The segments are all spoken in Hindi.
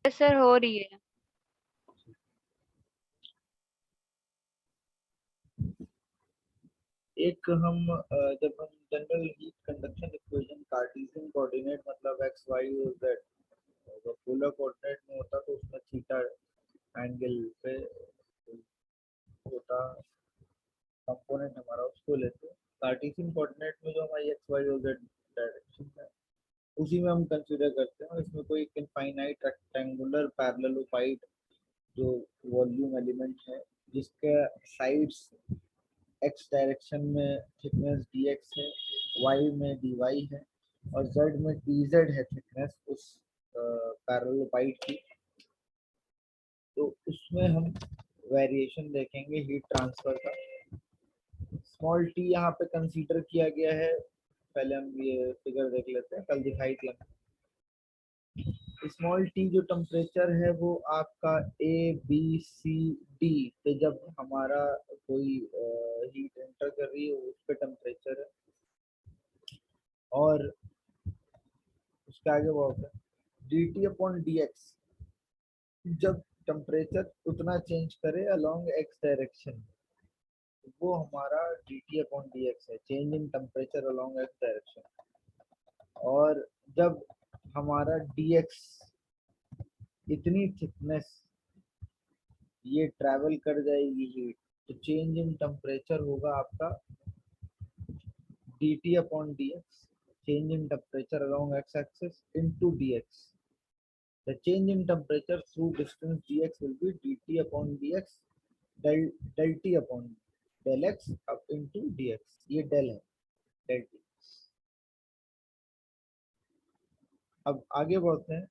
सर हो रही है। एक हम जब हम general heat conduction equation Cartesian coordinate मतलब एक्स वाई और जेड, अगर पोलर कोऑर्डिनेट में होता तो उसमें थीटा एंगल पे होता कंपोनेंट हमारा, उसको लेते हैं। कार्टेशियन कोऑर्डिनेट में जो हमारी एक्स वाई और जेड डायरेक्शन है उसी में हम कंसीडर करते हैं, और इसमें कोई इनफाइनाइट रेक्टेंगुलर पैरेललोपाइड जो वॉल्यूम एलिमेंट है जिसके साइड्स एक्स डायरेक्शन में थिकनेस dx है, y में dy है और z में dz है थिकनेस उस पैरेललोपाइड की। तो उसमें हम वेरिएशन देखेंगे हीट ट्रांसफर का। स्मॉल टी यहाँ पे कंसीडर किया गया है। पहले हम ये फिगर देख लेते हैं, कल दिखाई थी हमने। स्मॉल टी जो टेम्परेचर है वो आपका ABCD पे जब हमारा कोई हीट एंटर कर रही है उस पे टेम्परेचर है, और उसके आगे वो होता है dt/dx जब टेम्परेचर उतना चेंज करे अलोंग एक्स डायरेक्शन, वो हमारा dt/dx है, change in temperature along X direction. और जब हमारा dx इतनी थिकनेस ये ट्रैवल कर जाएगी हीट, तो चेंज इन टेम्परेचर होगा आपका dt/dx, change in temperature along x-axis into dx. The change in temperature through distance dx will be dt/dx del t upon del x up into dx. ये del है, del t। अब आगे बढ़ते हैं।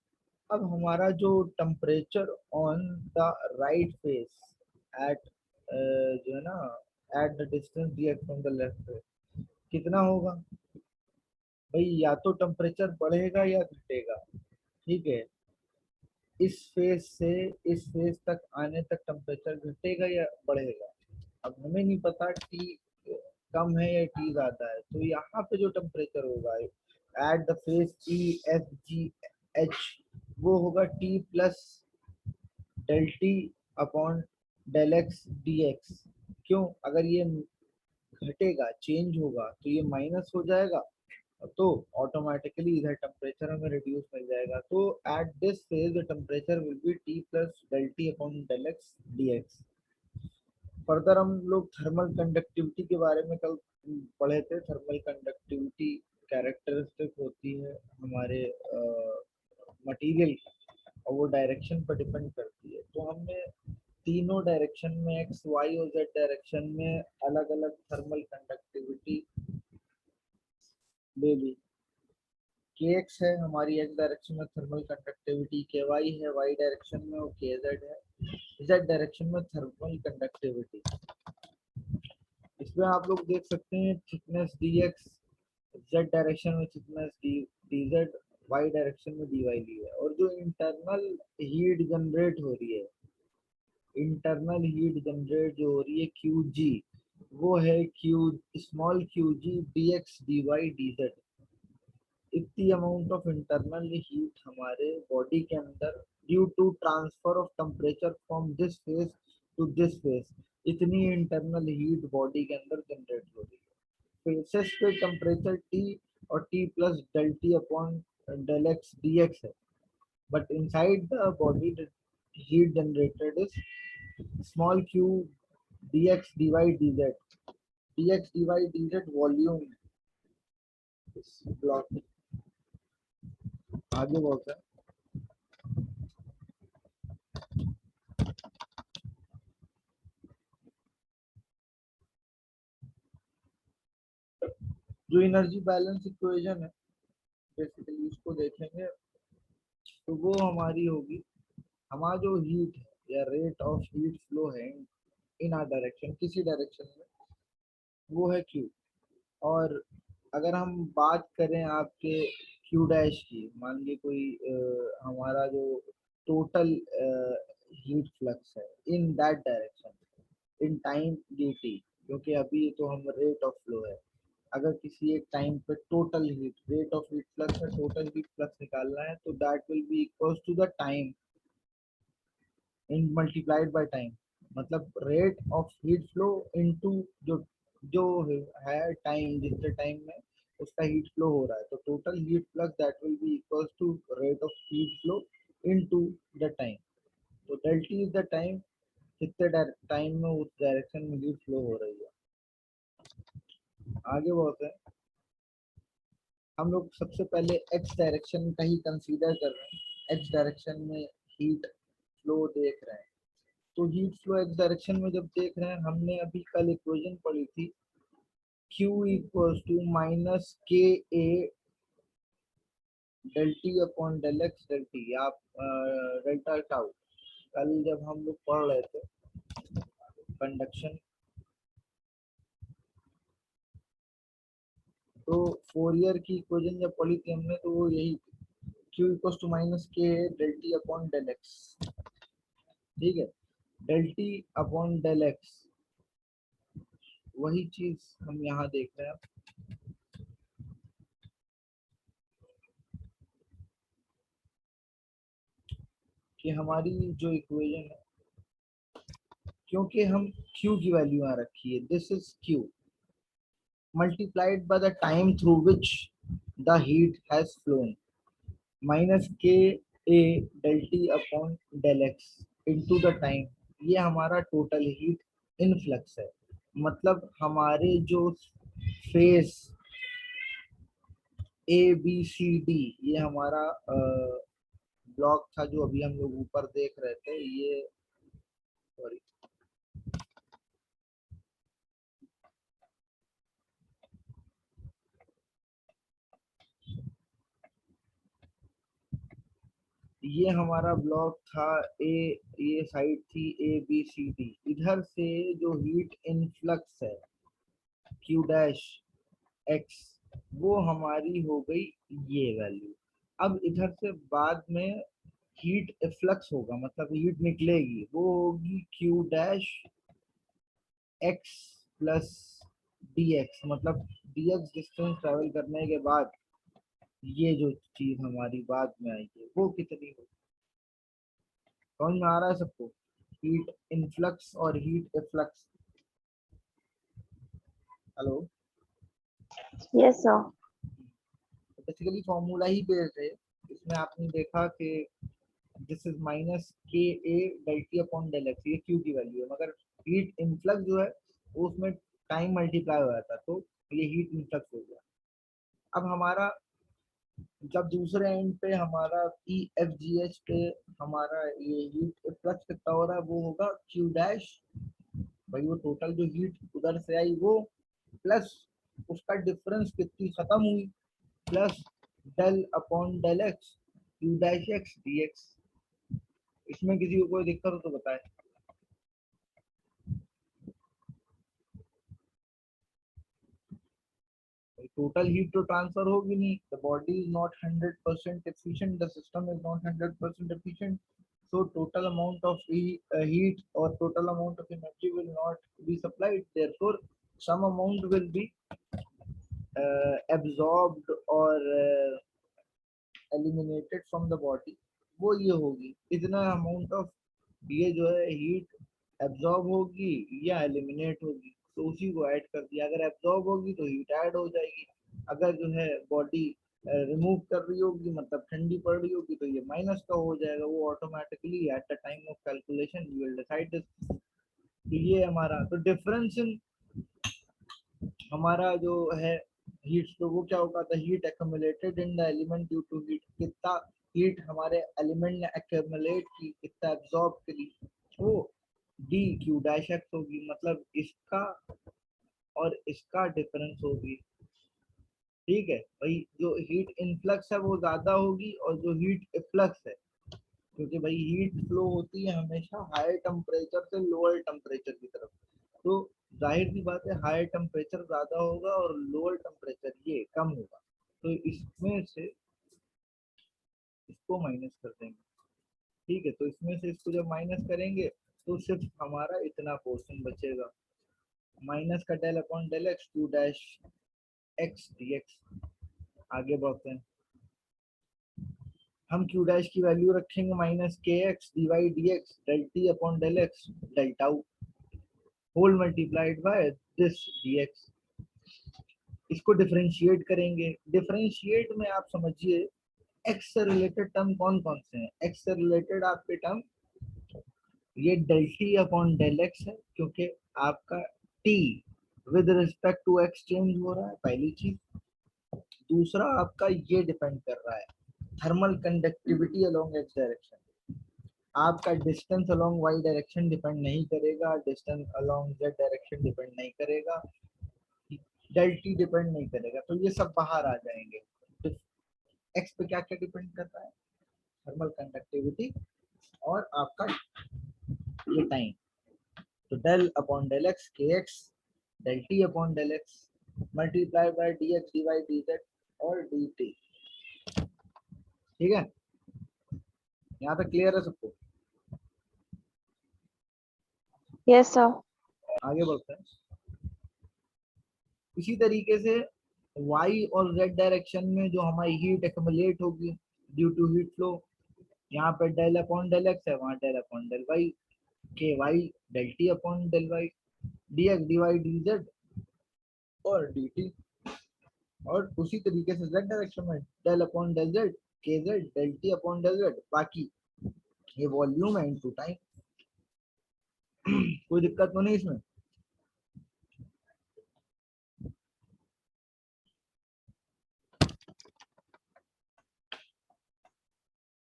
अब हमारा जो temperature on the right face at जो है ना at the distance dx from the left face कितना होगा भाई? या तो टेम्परेचर बढ़ेगा या घटेगा, ठीक है। इस फेज से इस फेज तक आने तक टेम्परेचर घटेगा या बढ़ेगा? अब हमें नहीं पता टी कम है या टी ज्यादा है, तो यहाँ पे जो टेम्परेचर होगा एट द फेज EFGH वो होगा T plus del T upon del X D X. क्यों? अगर ये घटेगा चेंज होगा तो ये माइनस हो जाएगा, तो ऑटोमेटिकली इधर टेम्परेचर हमें रिड्यूस मिल जाएगा। तो at this phase the temperature will be T plus del T upon del X D X. Further हम लोग थर्मल कंडक्टिविटी के बारे में कल पढ़े थे। थर्मल कंडक्टिविटी कैरेक्टरिस्टिक होती है हमारे मटेरियल का, और वो डायरेक्शन पर डिपेंड करती है। तो हमने तीनों डायरेक्शन में एक्स वाई और जेड डायरेक्शन में अलग अलग थर्मल कंडक्टिविटी ले ली। kx है हमारी एक्स डायरेक्शन में थर्मल कंडक्टिविटी, ky है वाई डायरेक्शन में, और kz है जेड डायरेक्शन में थर्मल कंडक्टिविटी। इसमें आप लोग देख सकते हैं थिकनेस dx जेड डायरेक्शन में, थिकनेस dz वाई डायरेक्शन में dy ली है। और जो इंटरनल हीट जनरेट हो रही है, इंटरनल हीट जनरेट जो हो रही है Qg, वो है Q small qg dx dy dz। इतनी अमाउंट ऑफ इंटरनल हीट हमारे बॉडी के अंदर due to transfer of temperature from this face to this face, इतनी इंटरनल हीट बॉडी के अंदर जनरेट हो रही है। फेसेस पे टेम्परेचर T और T plus del T upon del X D X है, but inside the body heat generated is small q dx dy dz। dx dy dz volume block. आगे बहुत है। जो एनर्जी बैलेंस इक्वेशन है बेसिकली उसको देखेंगे, तो वो हमारी होगी, हमारा जो हीट है या रेट ऑफ हीट फ्लो है इन आर डायरेक्शन किसी डायरेक्शन में, वो है Q। और अगर हम बात करें आपके Q डैश की, मान लीजिए कोई हमारा जो टोटल हीट फ्लक्स है in that direction in time dt, क्योंकि अभी तो हम रेट ऑफ फ्लो है। अगर किसी एक टाइम पे total heat rate of heat flux है, टोटल हीट फ्लक्स निकालना है, तो that will be equals to the time in multiplied by time, मतलब rate of heat flow into जो जो है टाइम, जितने टाइम में उसका हीट फ्लो हो रहा है, तो total heat flux that will be equals to rate of heat flow into the time. तो del T is the time, कितने टाइम में उस डायरेक्शन में हीट फ्लो हो रही है। आगे बढ़ते हैं, हम लोग सबसे पहले एक्स डायरेक्शन का ही कंसीडर कर रहे हैं। एक्स डायरेक्शन में हीट फ्लो देख रहे हैं, तो हीट फ्लो एक्स डायरेक्शन में जब देख रहे हैं, हमने अभी कल इक्वेशन पढ़ी थी Q equals to minus K A del T upon del X del T, आप डेल्टा टाउ, कल जब हम लोग पढ़ रहे थे कंडक्शन, तो फोरियर की इक्वेशन जब पढ़ी थी हमने, तो वो यही Q equals to minus K del T upon del X, ठीक है। Del T upon del X, वही चीज हम यहाँ देख रहे हैं कि हमारी जो इक्वेशन है, क्योंकि हम Q की वैल्यू यहाँ रखी है, this is Q multiplied by the time through which the heat has flown minus k a del t upon del x into the time, ये हमारा टोटल हीट इनफ्लक्स है। मतलब हमारे जो face A B C D, ये हमारा ब्लॉक था जो अभी हम लोग ऊपर देख रहे थे, ये सॉरी, ये हमारा ब्लॉक था ए, ये साइड थी ए बी सी डी, इधर से जो हीट इनफ्लक्स है क्यू डैश एक्स, वो हमारी हो गई ये वैल्यू। अब इधर से बाद में हीट इफ्लक्स होगा, मतलब हीट निकलेगी, वो होगी Q dash x plus D x, मतलब डी एक्स डिस्टेंस ट्रेवल करने के बाद ये जो चीज हमारी बाद में आएगी वो कितनी होगी। समझ में आ रहा है सबको, हीट इनफ्लक्स और heat efflux. Hello, yes sir. Basically formula ही बेस्ड है, इसमें आपने देखा कि this is minus K A del T upon del X, ये क्यू की वैल्यू है, मगर हीट इनफ्लक्स जो है वो उसमें टाइम मल्टीप्लाई हो जाता, तो ये हीट इनफ्लक्स हो गया। अब हमारा जब दूसरे एंड पे हमारा ई एफ जी एच पे हमारा ये हीट इनफ्लक्स कितना हो रहा है, वो होगा क्यू डैश, भाई वो टोटल जो हीट उधर से आई वो, प्लस उसका डिफरेंस कितनी खत्म हुई, plus del upon del X Q dash X D X. इसमें किसी को कोई दिक्कत हो तो बताए। टोटल हीट तो ट्रांसफर होगी नहीं, the body is not 100% efficient, the system is not 100% efficient, so total amount of heat or total amount of energy will not be supplied, therefore some amount will be absorbed or eliminated from the body, वो ये होगी इतना अमाउंट ऑफ, ये जो है हीट एब्जॉर्ब होगी या एलिमिनेट होगी, तो उसी को ऐड कर दिया, अगर एब्जॉर्ब होगी तो हीट ऐड हो जाएगी, अगर जो है बॉडी रिमूव कर रही होगी मतलब ठंडी पड़ रही होगी तो ये माइनस का हो जाएगा, वो automatically at the time of calculation you will decide this. तो ये हमारा तो डिफरेंस इन हमारा जो है हीट, तो वो क्या होगा, the heat accumulated in the element due to heat, कितना हीट हमारे एलिमेंट ने एक्यूमुलेट की, कितना एब्जॉर्ब करी, वो डी क्यू डैश एक्स होगी, मतलब इसका और इसका डिफरेंस होगी। ठीक है भाई, जो हीट इनफ्लक्स है वो ज्यादा होगी और जो हीट इफ्लक्स है, क्योंकि भाई हीट फ्लो होती है हमेशा हायर टेम्परेचर से लोअर टेम्परेचर की तरफ, तो जाहिर सी बात है हायर टेम्परेचर ज्यादा होगा और लोअर टेम्परेचर ये कम होगा, तो इसमें से इसको माइनस कर देंगे। ठीक है, तो इसमें से इसको जब माइनस करेंगे तो सिर्फ हमारा इतना पोर्शन बचेगा, माइनस का del upon del X to dash X D X. आगे बढ़ते हैं, हम q डैश की वैल्यू रखेंगे minus K X D Y D X del T upon del X del tau whole multiplied by this D X. इसको डिफरेंशिएट करेंगे। डिफरेंशिएट में आप समझिए एक्स से रिलेटेड टर्म कौन कौन से हैं। एक्स से रिलेटेड आपके टर्म ये del T upon del X है, क्योंकि आपका T with respect to X change हो रहा है, पहली चीज। दूसरा आपका ये डिपेंड कर रहा है thermal conductivity along X direction. आपका distance along Y direction depend नहीं करेगा, distance along Z direction depend नहीं करेगा, डेल टी डिपेंड नहीं करेगा, तो ये सब बाहर आ जाएंगे। तो एक्स पे क्या क्या डिपेंड करता है, थर्मल कंडक्टिविटी और आपका ये टाइम। तो del upon del X K X del T upon del X multiply by D X D Y D Z और डी टी। ठीक है, यहाँ तक क्लियर है सबको? Yes, sir. आगे बढ़ते हैं। इसी तरीके से y और z डायरेक्शन में जो हमारी हीट एक्युमुलेट होगी ड्यू टू हीट फ्लो, यहाँ पे डेल अपॉन डेल एक्स है, वहाँ del upon del Y K Y del T upon del Y D X D Y D Z और डी टी। और उसी तरीके से z डायरेक्शन में del upon del Z K Z del T upon del Z, बाकी ये वॉल्यूम है इनटू टाइम। कोई दिक्कत तो नहीं इसमें?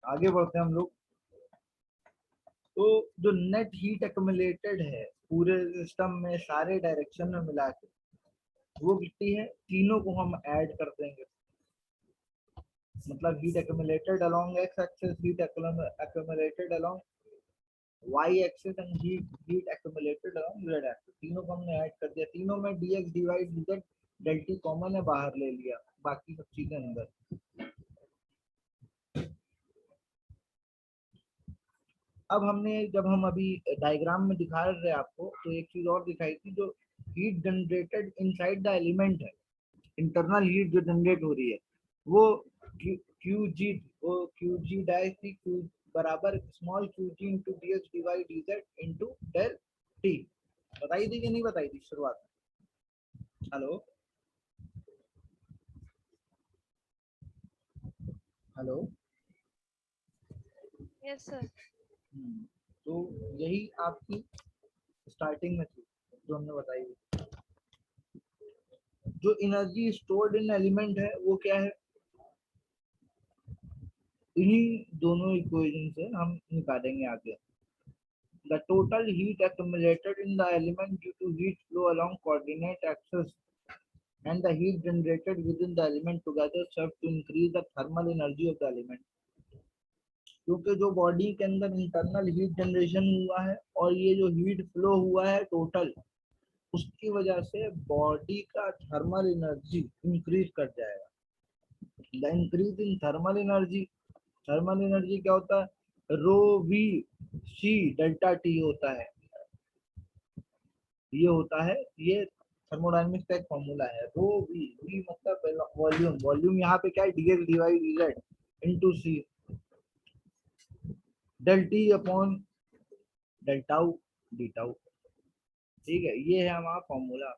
आगे बढ़ते हैं हम लोग। तो जो नेट हीट एक्युमुलेटेड है पूरे सिस्टम में सारे डायरेक्शन में मिला के, वो कितनी है, तीनों को हम ऐड कर देंगे। मतलब heat accumulated along X axis, heat accumulated along Y axis and heat accumulated along Z axis, तीनों को हमने ऐड कर दिया। तीनों में dx dy dz del T common है, बाहर ले लिया, बाकी सब चीजें अंदर। अब हमने जब हम अभी डायग्राम में दिखा रहे आपको, तो एक चीज और दिखाई थी, जो heat generated inside the element है, इंटरनल हीट जो जनरेट हो रही है, वो क्यू जी, वो क्यू जी डैश थी, क्यू बराबर small Q G into D X D Y D Z into del T. बताई थी कि नहीं बताई थी शुरुआत में? Hello hello. Yes, sir. तो यही आपकी स्टार्टिंग में थी जो हमने बताई थी। जो एनर्जी स्टोर्ड इन एलिमेंट है वो क्या है, इन्हीं दोनों इक्वेशन से हम निकालेंगे आगे। The total heat accumulated in the element due to heat flow along coordinate axis and the heat generated within the element together serve to increase the thermal energy of the element। क्योंकि जो बॉडी के अंदर इंटरनल हीट जनरेशन हुआ है और ये जो हीट फ्लो हुआ है टोटल, उसकी वजह से बॉडी का थर्मल एनर्जी इंक्रीज कर जाएगा। The increase in thermal energy क्या होता है, rho we C delta T होता है। ये होता है, ये थर्मोडायनेमिक्स का एक फॉर्मूला है। रो वी, वी मतलब वॉल्यूम, वॉल्यूम यहाँ पे क्या है, D X D Y D Z into C del T upon del tau D tau. ठीक है, ये है हमारा फॉर्मूला,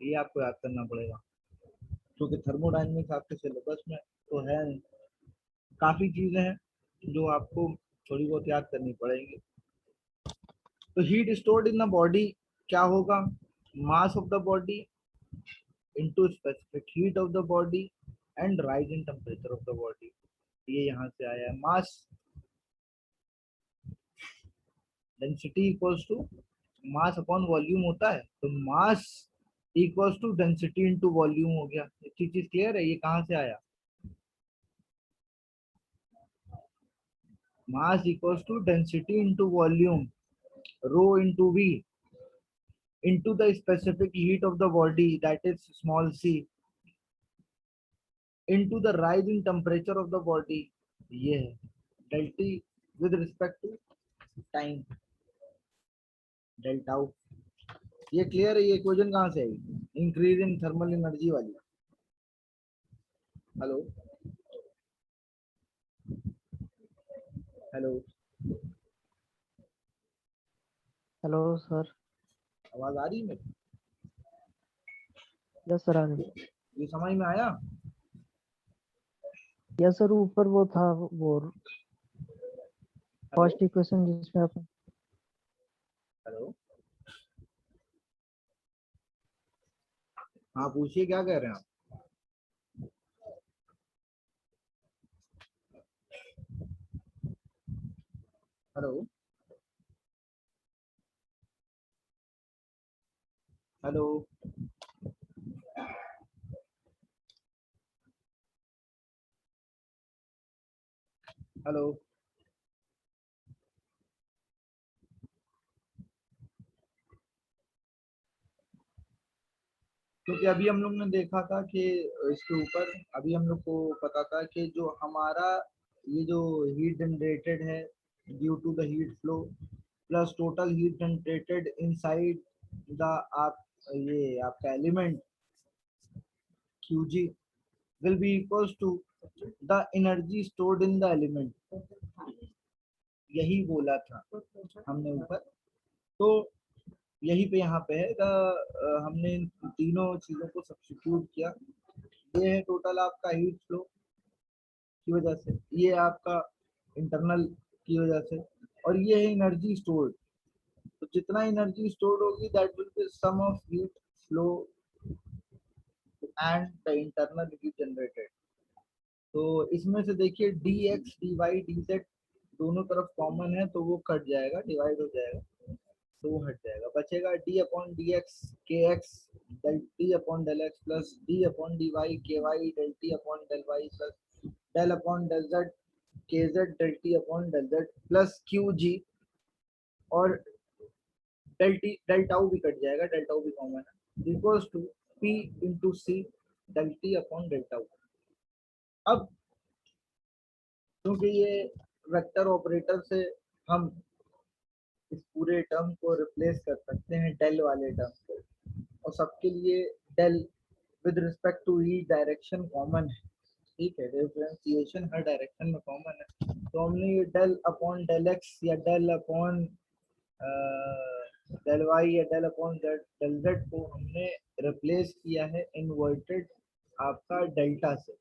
ये आपको याद करना पड़ेगा, क्योंकि थर्मोडायनेमिक्स आपके सिलेबस में तो है। काफी चीजें हैं जो आपको थोड़ी बहुत याद करनी पड़ेगी। तो heat stored in the body क्या होगा, mass of the body into specific heat of the body and rise in temperature of the body। ये यहाँ से आया है। Mass density equals to mass upon volume होता है, तो mass equals to density into volume हो गया। इतनी चीज क्लियर है, ये कहाँ से आया, mass equals to density into volume, rho into V into the specific heat of the body, that is small c, into the rise in temperature of the body, ये है del t with respect to time del tau। ये क्लियर है, ये इक्वेशन कहाँ से आई, इंक्रीज इन थर्मल एनर्जी वाली। Hello hello, hello sir. आवाज आ रही है मेरी? यस सर, आ रही। ये समझ में आया? यस सर, ऊपर वो था वो हेलो फर्स्ट इक्वेशन जिसमें आप हेलो, हाँ पूछिए क्या कह रहे हैं आप? हेलो हेलो, हेलो, क्योंकि अभी हम लोग ने देखा था कि इसके ऊपर अभी हम लोग को पता था कि जो हमारा ये जो हीट जनरेटेड है due to the heat flow plus total heat generated inside the आप ये आपका element Qg will be equals to the energy stored in the element, यही बोला था हमने ऊपर। तो यही पे यहाँ पे है हमने इन तीनों चीजों को सब्स्टिट्यूट किया। ये है टोटल आपका हीट फ्लो की वजह से, ये आपका इंटरनल की वजह से, और ये है एनर्जी स्टोर्ड। तो जितना एनर्जी स्टोर्ड होगी that will be sum of heat flow and the internal heat generated. तो इसमें से देखिए D X D Y D Z दोनों तरफ कॉमन है तो वो कट जाएगा, डिवाइड हो जाएगा, तो वो हट जाएगा। बचेगा D upon D X K X del T upon del X plus D upon D Y K Y del T upon del Y plus del upon del Z K Z del T upon del Z plus Q G, और डेल टी डेल टाउ भी कट जाएगा, डेल टाउ भी कॉमन है, equals to P into C del T upon del tau. अब क्योंकि ये वेक्टर ऑपरेटर से हम इस पूरे टर्म को रिप्लेस कर सकते हैं डेल वाले टर्म को, और सबके लिए del with respect to each direction common है, ठीक है, डिफरेंशिएशन हर डायरेक्शन में कॉमन है। तो हमने ये डेल अपॉन डेल एक्स या डेल अपॉन डेल वाई या डेल अपॉन डेल जेड को हमने रिप्लेस किया है इन्वर्टेड आपका डेल्टा से,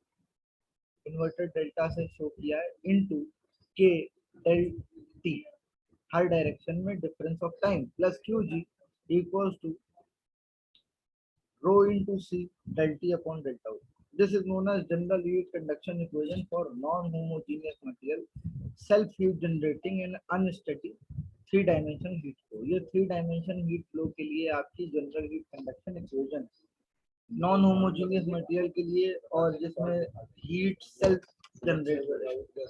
इन्वर्टेड डेल्टा से शो किया है इनटू के डेल टी हर डायरेक्शन में difference of time plus Q G equals to rho into C del t upon del tau. This is known as general heat conduction equation for non-homogeneous material, self heat generating and unsteady three dimension heat flow. ये थ्री डायमेंशन हीट फ्लो के लिए आपकी general heat conduction equation non homogeneous material के लिए, और जिसमें हीट सेल्फ जनरेट हो जाएगी।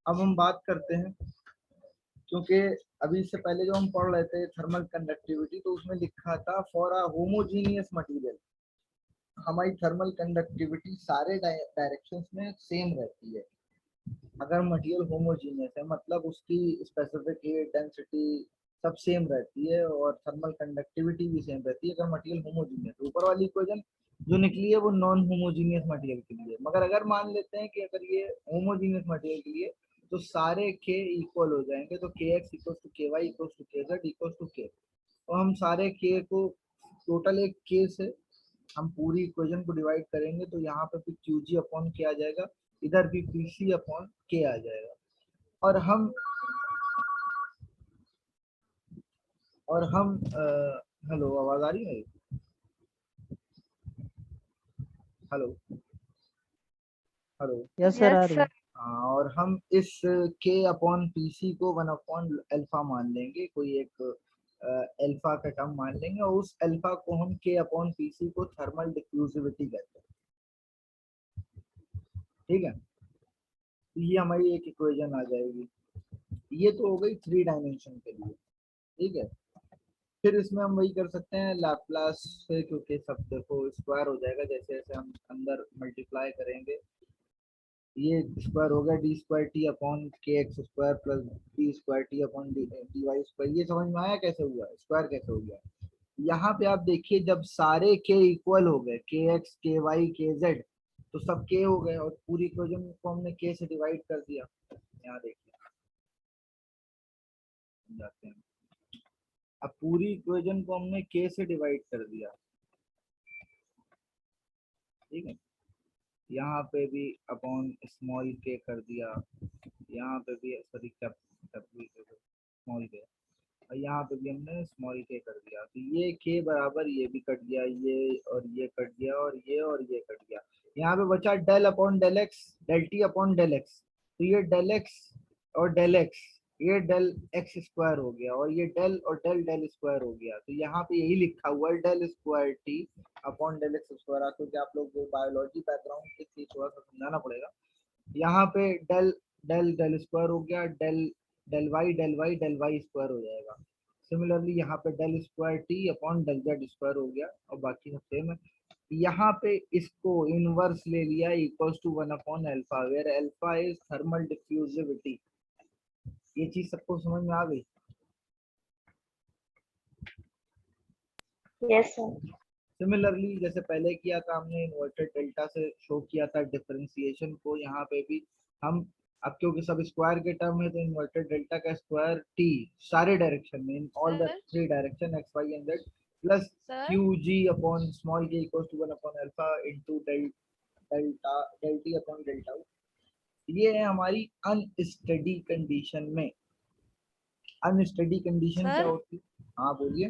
अब हम बात करते हैं, क्योंकि अभी इससे पहले जो हम पढ़ रहे थे थर्मल कंडक्टिविटी, तो उसमें लिखा था फॉर अ होमोजीनियस मटेरियल हमारी थर्मल कंडक्टिविटी सारे डायरेक्शंस में सेम रहती है। अगर मटेरियल होमोजीनियस है मतलब उसकी स्पेसिफिक हीट डेंसिटी सब सेम रहती है और थर्मल कंडक्टिविटी भी सेम रहती है अगर मटेरियल होमोजीनियस। ऊपर वाली इक्वेशन जो निकली है वो नॉन होमोजीनियस मटेरियल के लिए, मगर अगर मान लेते हैं कि अगर ये होमोजीनियस मटेरियल के लिए तो सारे के इक्वल हो जाएंगे, तो के एक्स इक्वल टू के वाई इक्वल टू के जेड इक्वल टू के, तो हम सारे के को टोटल एक के से हम पूरी इक्वेशन को डिवाइड करेंगे, तो यहाँ पे फिर क्यू जी अपॉन के आ जाएगा, इधर भी पी सी अपॉन के आ जाएगा। और हम हेलो, आवाज आ रही है? हेलो हेलो, यस सर, आ Yes, रही sir. है। और हम इस के अपॉन पी सी को वन अपॉन अल्फा मान लेंगे, कोई एक अल्फा का टर्म मान लेंगे, और उस अल्फा को हम के अपॉन पी सी को थर्मल डिफ्यूजिविटी कहते हैं, ठीक है। तो ये हमारी एक इक्वेशन आ जाएगी। ये तो हो गई थ्री डायमेंशन के लिए, ठीक है। फिर इसमें हम वही कर सकते हैं लैप्लास से, क्योंकि सब देखो स्क्वायर हो जाएगा जैसे जैसे हम अंदर मल्टीप्लाई करेंगे। ये स्क्वायर हो गया D square T upon K X square plus D square T upon D Y square. ये समझ में आया कैसे हुआ, स्क्वायर कैसे हो गया? यहाँ पे आप देखिए जब सारे के इक्वल हो गए, के एक्स के वाई के जेड, तो सब k हो गए और पूरी इक्वेशन को हमने k से डिवाइड कर दिया। यहाँ देखिए जाते हैं, अब पूरी इक्वेशन को हमने k से डिवाइड कर दिया, ठीक है। यहाँ पे भी अपॉन स्मॉल k कर दिया, यहाँ पे भी सॉरी स्मॉल k, और यहाँ पे भी हमने स्मॉल k कर दिया। तो ये k बराबर ये भी कट गया, ये और ये कट गया और ये कट गया। यहाँ पे बचा del upon del X, del T upon del X. तो ये डेल एक्स और डेल एक्स, ये डेल एक्स स्क्वायर हो गया और ये डेल और डेल डेल स्क्वायर हो गया। तो यहाँ पे यही लिखा हुआ है del square T upon del X square. क्योंकि आप लोग जो बायोलॉजी बैकग्राउंड के थी थोड़ा सा समझाना पड़ेगा। यहाँ पे डेल डेल डेल स्क्वायर हो गया, डेल डेल वाई स्क्वायर हो जाएगा। सिमिलरली यहाँ पे del square T upon del Z square हो गया और बाकी सब सेम है। यहाँ पे इसको इनवर्स ले लिया equals to 1 upon alpha, where alpha is thermal diffusivity. ये चीज सबको समझ में आ गई? Yes, sir. सिमिलरली जैसे पहले किया था हमने इन्वर्टेड डेल्टा से शो किया था डिफरेंशिएशन को, यहाँ पे भी हम अब क्योंकि सब स्क्वायर के टर्म है तो इन्वर्टेड डेल्टा का स्क्वायर टी सारे डायरेक्शन में, in all the sir 3 direction X Y and Z, plus sir Q G upon small K equals to 1 upon alpha into delta del T upon delta. ये है हमारी अनस्टेडी कंडीशन में। अनस्टेडी कंडीशन क्या सर होती है? हाँ बोलिए।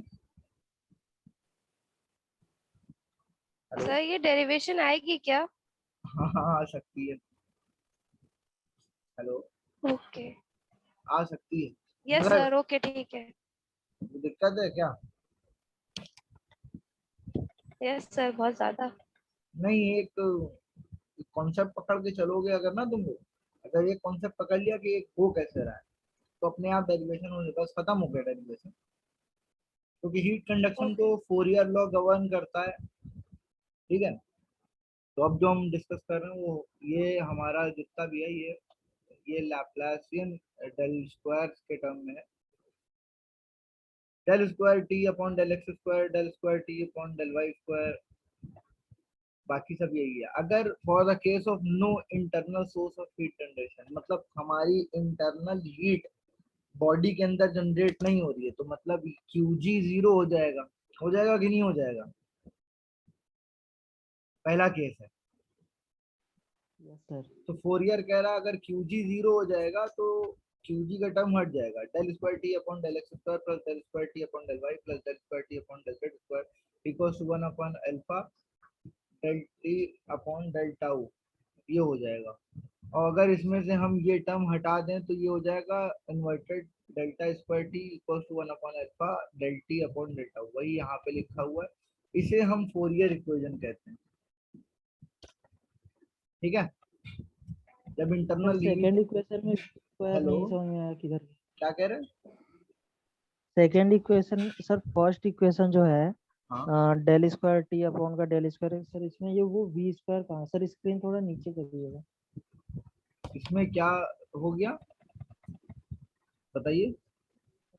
हेलो। सर ये डेरिवेशन आएगी क्या? हाँ हाँ आ सकती है। हेलो। ओके आ सकती है, यस मगर सर ओके ठीक है दिक्कत है क्या? यस सर बहुत ज्यादा नहीं, एक कॉन्सेप्ट पकड़ के चलोगे अगर ना तुम लोग, अगर ये कॉन्सेप्ट पकड़ लिया कि एक हो कैसे रहा है, तो अपने आप डेरिवेशन हो जाता है, बस खत्म हो गया डेरिवेशन। क्योंकि हीट कंडक्शन ओके को फोरियर लॉ गवर्न करता है, ठीक है। तो अब जो हम डिस्कस कर रहे हैं वो ये हमारा जितना भी है ये लैप्लासियन डेल स्क्वायर के टर्म में है। Del square T upon del X square, del square T upon del Y square, बाकी सब यही है। अगर for the case of no internal source of heat generation, मतलब हमारी इंटरनल हीट बॉडी के अंदर जनरेट नहीं हो रही है, तो मतलब क्यूजी 0 हो जाएगा कि नहीं हो जाएगा? पहला केस है। Yes sir. तो फोरियर कह रहा है अगर क्यूजी 0 हो जाएगा तो क्यूजी का टर्म हट जाएगा, del square T upon del X square plus del square T upon del Y plus del square T upon del Z square equals to 1 upon alpha del T upon del tau, ये हो जाएगा। और अगर इसमें से हम ये टर्म हटा दें तो ये हो जाएगा inverted delta square T equals to 1 upon alpha del T upon del tau, वही यहाँ पे लिखा हुआ है। इसे हम फोरियर इक्वेशन कहते हैं, ठीक है। जब sir internal second heat, equation में स्क्वायर हेलो नहीं समझ में आया किधर। क्या कह रहे हैं? Second equation sir, first equation जो है हाँ डेल स्क्वायर टी अपॉन का डेल स्क्वायर, सर इसमें ये वो वी स्क्वायर कहाँ? सर स्क्रीन थोड़ा नीचे कर दीजिएगा। इसमें क्या हो गया बताइए?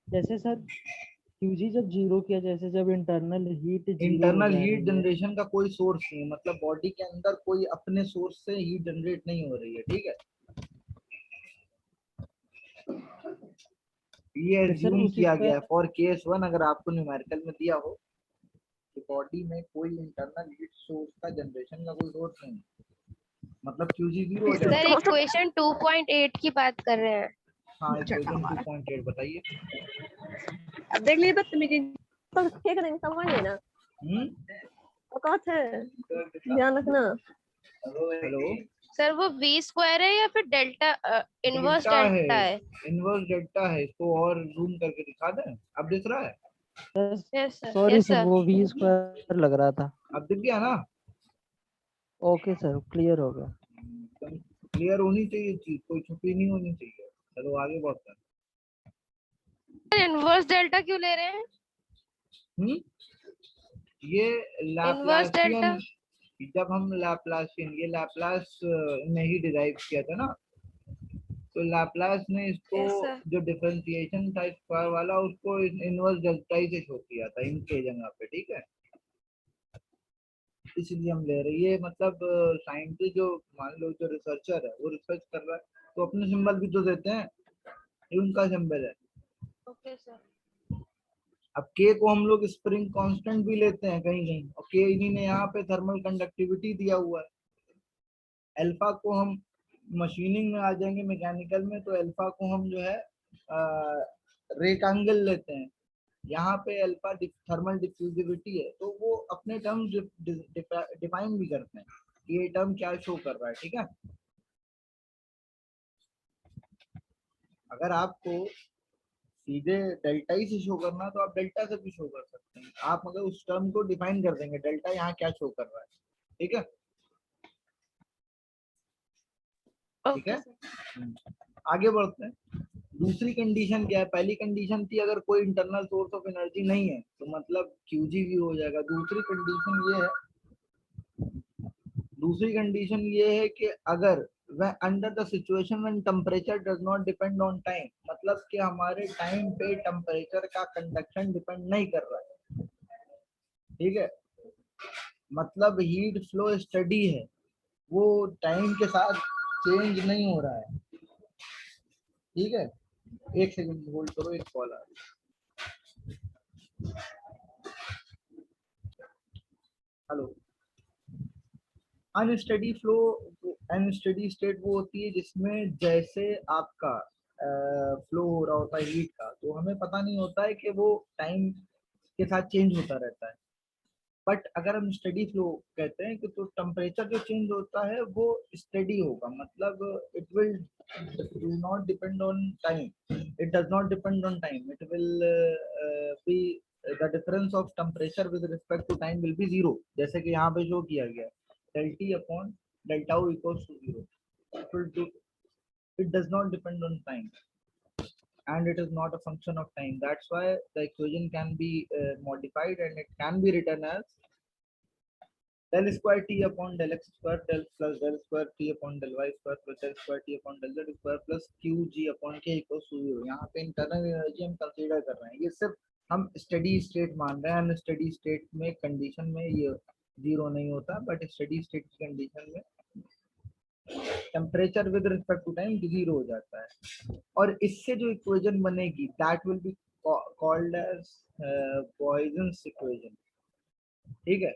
जैसे सर क्यूजी जब जीरो किया, जैसे जब इंटरनल हीट जीरो हो इंटरनल जा हीट रही है। जनरेशन का कोई सोर्स नहीं है, मतलब बॉडी के अंदर कोई अपने सोर्स से हीट जनरेट नहीं हो रही है, ठीक है। ये फिर सर एज्यूम उस किया गया है स्क्वायर फॉर केस 1, अगर आपको न्यूमेरिकल में दिया हो कि बॉडी में कोई इंटरनल हीट सोर्स का जनरेशन का कोई सोर्स नहीं है, मतलब क्यूजी 0 हो सर जाएगा। इक्वेशन 2.8 की बात कर रहे हैं हाँ इक्वेशन 2.8 बताइए। अब देख लीजिए बदतमीजी तो फेंक देंगे, समझ लेना। औकात है, ध्यान रखना। हेलो। सर वो वी स्क्वायर है या फिर डेल्टा इनवर्स डेल्टा डेल्टा है, है? इनवर्स डेल्टा है। इसको और जूम करके दिखा दें, अब दिख रहा है? Yes sir sorry yes sir, sir वो वी स्क्वायर लग रहा था। अब दिख गया ना? ओके सर, क्लियर हो गया। क्लियर होनी चाहिए चीज, कोई छुपी नहीं होनी चाहिए। चलो आगे बढ़ते हैं। इनवर्स डेल्टा क्यों ले रहे हैं? ये इनवर्स डेल्टा लैप्लासियन, जब हम लैप्लासियन, ये लैप्लास ने ही डिराइव किया था ना, तो लैप्लास ने इसको यस सर जो डिफरेंशिएशन था स्क्वायर वाला, उसको इनवर्स डेल्टा ही से शो किया था इनके जगह पे, ठीक है। इसलिए हम ले रहे हैं। ये मतलब साइंटिस्ट जो मान लो जो रिसर्चर है वो रिसर्च कर रहा है तो अपने सिंबल भी तो देते हैं, ये उनका सिंबल है। Okay sir. अब के को हम लोग स्प्रिंग कांस्टेंट भी लेते हैं कहीं कहीं, और के इन्हीं ने यहाँ पे थर्मल कंडक्टिविटी दिया हुआ है। अल्फा को हम मशीनिंग में आ जाएंगे, मैकेनिकल में, तो अल्फा को हम जो है रेक्टेंगल लेते हैं। यहाँ पे अल्फा थर्मल डिफ्यूजिविटी है, तो वो अपने टर्म डिफाइन भी करते हैं कि ये टर्म क्या शो कर रहा है। ठीक है, अगर आपको सीधे डेल्टा ही से शो करना है तो आप डेल्टा से भी शो कर सकते हैं। आप अगर उस टर्म को डिफाइन कर देंगे डेल्टा यहाँ क्या शो कर रहा है। ठीक है, ठीक है। आगे बढ़ते हैं। दूसरी कंडीशन क्या है? पहली कंडीशन थी अगर कोई इंटरनल सोर्स ऑफ एनर्जी नहीं है तो मतलब क्यूजी भी हो जाएगा। दूसरी कंडीशन ये है कि अगर वह under the situation when temperature does not depend on time, मतलब कि हमारे टाइम पे टेम्परेचर का कंडक्शन डिपेंड नहीं कर रहा है। ठीक है, मतलब हीट फ्लो स्टडी है, वो टाइम के साथ चेंज नहीं हो रहा है। ठीक है, एक सेकंड होल्ड करो, एक कॉल आ रही है। Hello. Unsteady flow, unsteady state वो होती है जिसमें जैसे आपका फ्लो हो रहा होता है हीट का, तो हमें पता नहीं होता है कि वो टाइम के साथ चेंज होता रहता है। बट अगर हम स्टडी फ्लो कहते हैं कि तो टेम्परेचर जो चेंज होता है वो स्टडी होगा, मतलब it will do not depend on time, it does not depend on time, it will be the difference of temperature with respect to time will be zero, जैसे कि यहाँ पे शो किया गया है del T upon del tau equals to 0. It does not depend on time and it is not a function of time. That's why the equation can be modified and it can be written as del square T upon del x square del plus del square T upon del y square plus del square T upon del z square plus QG upon K equals to 0. यहाँ पे इंटरनल एनर्जी हम कंसीडर कर रहे हैं, ये सिर्फ हम स्टडी स्टेट मान रहे हैं। अनस्टडी स्टेट में कंडीशन में ये जीरो नहीं होता, बट स्टडी स्टेट की कंडीशन में temperature with respect to time zero हो जाता है। और इससे जो इक्वेशन बनेगी that will be called as Poisson's equation. ठीक है,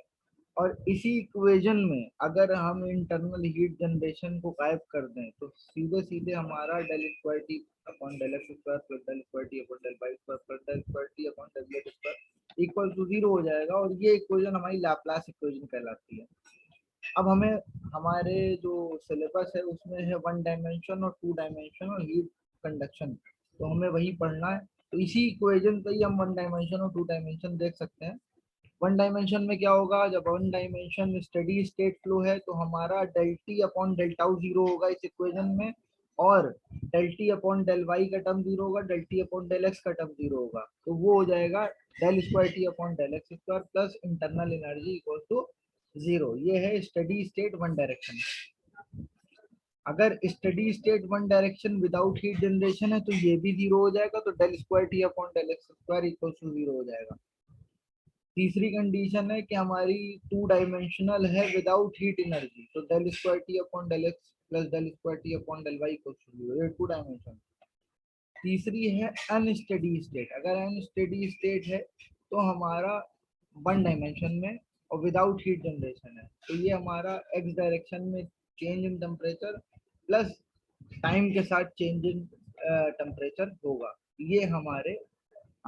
और इसी इक्वेशन में अगर हम इंटरनल हीट जनरेशन को गायब कर दें तो सीधे सीधे हमारा del square T upon del X square plus del square T upon del Y square plus del square T upon del Z square equal to zero हो जाएगा, और ये इक्वेशन हमारी लैपलास इक्वेशन कहलाती है। अब हमें हमारे जो सिलेबस है उसमें है 1 डायमेंशन और 2 डायमेंशन और हीट कंडक्शन, तो हमें वही पढ़ना है। तो इसी इक्वेशन पे ही हम 1 डायमेंशन और 2 डायमेंशन देख सकते हैं। 1 डायमेंशन में क्या होगा, जब 1 डायमेंशन स्टडी स्टेट फ्लो है तो हमारा del T upon del tau zero होगा इस इक्वेशन में, और del T upon del Y का टर्म जीरो होगा, del T upon del X का टर्म जीरो होगा, तो वो हो जाएगा del square T upon del X square plus internal energy equal to zero. ये है स्टडी स्टेट वन डायरेक्शन। अगर steady state one direction without heat generation है तो ये भी जीरो हो जाएगा, तो del square T upon del X square equal to zero हो जाएगा। तीसरी कंडीशन है कि हमारी 2 डायमेंशनल है विदाउट हीट एनर्जी, तो del square T upon del X plus del square T upon del Y equal to zero, ये 2 डायमेंशन। तीसरी है अनस्टडी स्टेट। अगर अनस्टडी स्टेट है तो हमारा 1 डायमेंशन में और विदाउट हीट जनरेशन है, तो ये हमारा एक्स डायरेक्शन में change in temperature plus time के साथ चेंज इन टेम्परेचर होगा। ये हमारे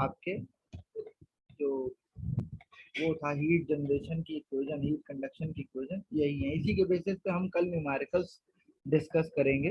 आपके जो वो था हीट जनरेशन की इक्वेशन, हीट कंडक्शन की इक्वेशन, यही है। इसी के बेसिस पे हम कल न्यूमेरिकल्स डिस्कस करेंगे।